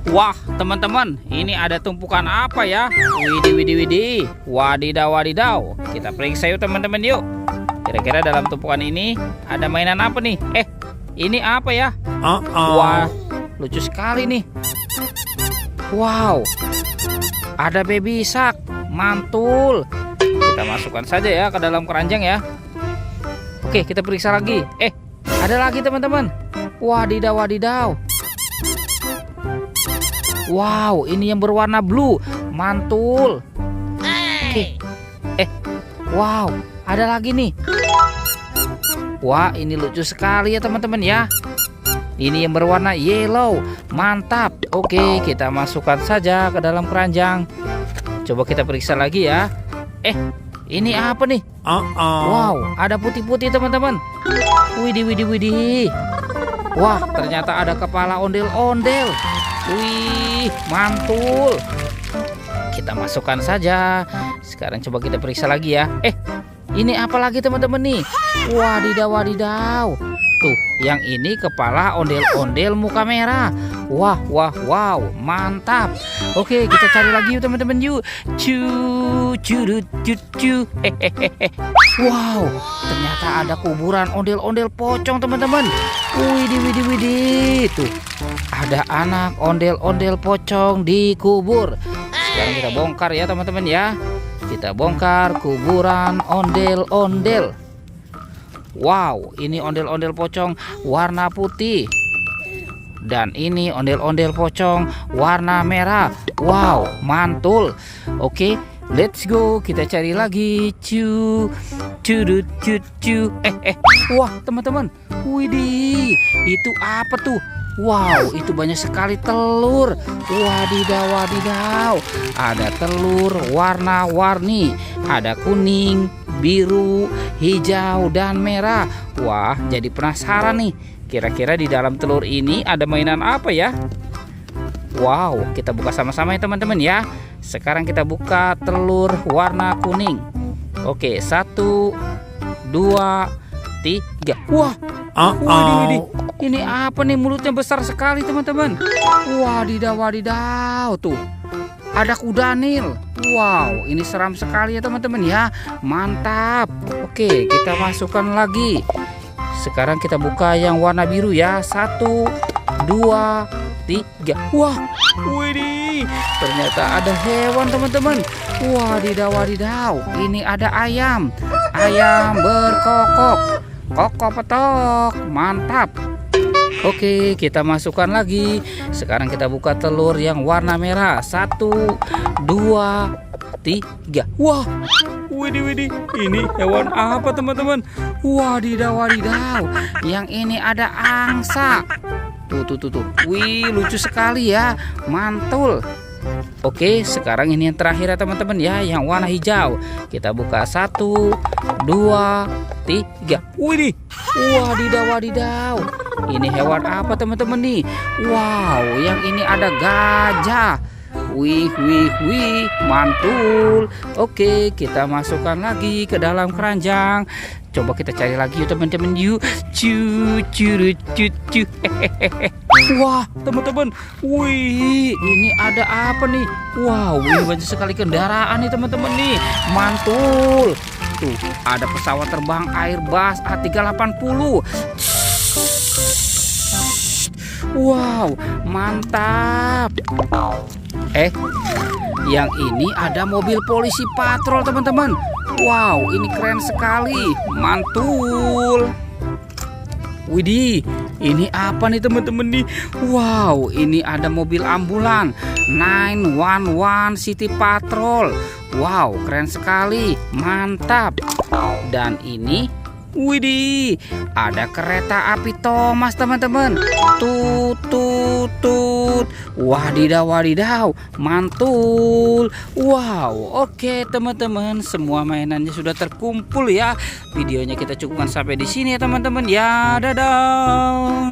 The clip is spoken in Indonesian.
Wah, teman-teman, ini ada tumpukan apa ya? Widih, widih, widih. Wadidaw, wadidaw. Kita periksa yuk teman-teman yuk. Kira-kira dalam tumpukan ini ada mainan apa nih? Ini apa ya? Wah, lucu sekali nih. Wow, ada baby shark, mantul. Kita masukkan saja ya ke dalam keranjang ya. Oke, kita periksa lagi. Ada lagi teman-teman. Wadidaw, wadidaw. Wow, ini yang berwarna blue, mantul. Oke. Wow, ada lagi nih. Wah, ini lucu sekali ya teman-teman ya. Ini yang berwarna yellow, mantap. Oke, kita masukkan saja ke dalam keranjang. Coba kita periksa lagi ya. Ini apa nih? Wow, ada putih-putih teman-teman. Widih, widih, widih. Wah, ternyata ada kepala ondel-ondel. Wih, mantul. Kita masukkan saja. Sekarang coba kita periksa lagi ya. Ini apa lagi teman-teman nih? Wadidaw, wadidaw. Tuh, yang ini kepala ondel-ondel muka merah. Wah, wah, wow, mantap. Oke, kita cari lagi yuk teman-teman yuk. Wow, ternyata ada kuburan ondel-ondel pocong teman-teman. Widih, widih, widih. Tuh, ada anak ondel-ondel pocong dikubur. Sekarang kita bongkar ya teman-teman ya. Kita bongkar kuburan ondel-ondel. Wow, ini ondel-ondel pocong warna putih. Dan ini ondel-ondel pocong warna merah. Wow, mantul. Oke, let's go. Kita cari lagi. Wah, teman-teman. Widih, itu apa tuh? Wow, itu banyak sekali telur. Wadidaw, wadidaw. Ada telur warna-warni. Ada kuning, biru, hijau, dan merah. Wah, jadi penasaran nih. Kira-kira di dalam telur ini ada mainan apa ya? Wow, kita buka sama-sama ya teman-teman ya. Sekarang kita buka telur warna kuning. Oke, 1, 2, 3. Wah, widih. Ini apa nih, mulutnya besar sekali teman-teman. Wadidaw, wadidaw. Tuh, ada kudanil. Wow, ini seram sekali ya teman-teman ya. Mantap. Oke, kita masukkan lagi. Sekarang kita buka yang warna biru ya. 1, 2, 3. Wah, widih. Ternyata ada hewan teman-teman. Wadidaw, wadidaw. Ini ada ayam. Ayam berkokok. Kokok petok. Mantap. Oke, kita masukkan lagi. Sekarang kita buka telur yang warna merah. 1, 2, 3. Wah, widih, widih. Ini hewan apa teman-teman? Wadidaw, wadidaw. Yang ini ada angsa. Tuh. Wih, lucu sekali ya. Mantul. Oke, sekarang ini yang terakhir ya teman-teman ya, yang warna hijau. Kita buka 1, 2, 3. Widih. Wadidaw, wadidaw. Ini hewan apa teman-teman nih? Wow, yang ini ada gajah. Wih, mantul. Oke, kita masukkan lagi ke dalam keranjang. Coba kita cari lagi yuk teman-teman yuk. Wah, teman-teman. Wih, ini ada apa nih? Wow, ini banyak sekali kendaraan nih teman-teman nih. Mantul. Tuh, ada pesawat terbang Airbus A380. Wow, mantap. Yang ini ada mobil polisi patrol teman-teman. Wow, ini keren sekali. Mantul. Widih, ini apa nih teman-teman nih? Wow, ini ada mobil ambulan 911 City Patrol. Wow, keren sekali. Mantap. Dan ini, widih, ada kereta api Thomas teman-teman. Tut. Wadidaw, wadidaw. Mantul. Wow, oke teman-teman, semua mainannya sudah terkumpul ya. Videonya kita cukupkan sampai di sini ya teman-teman ya. Dadah.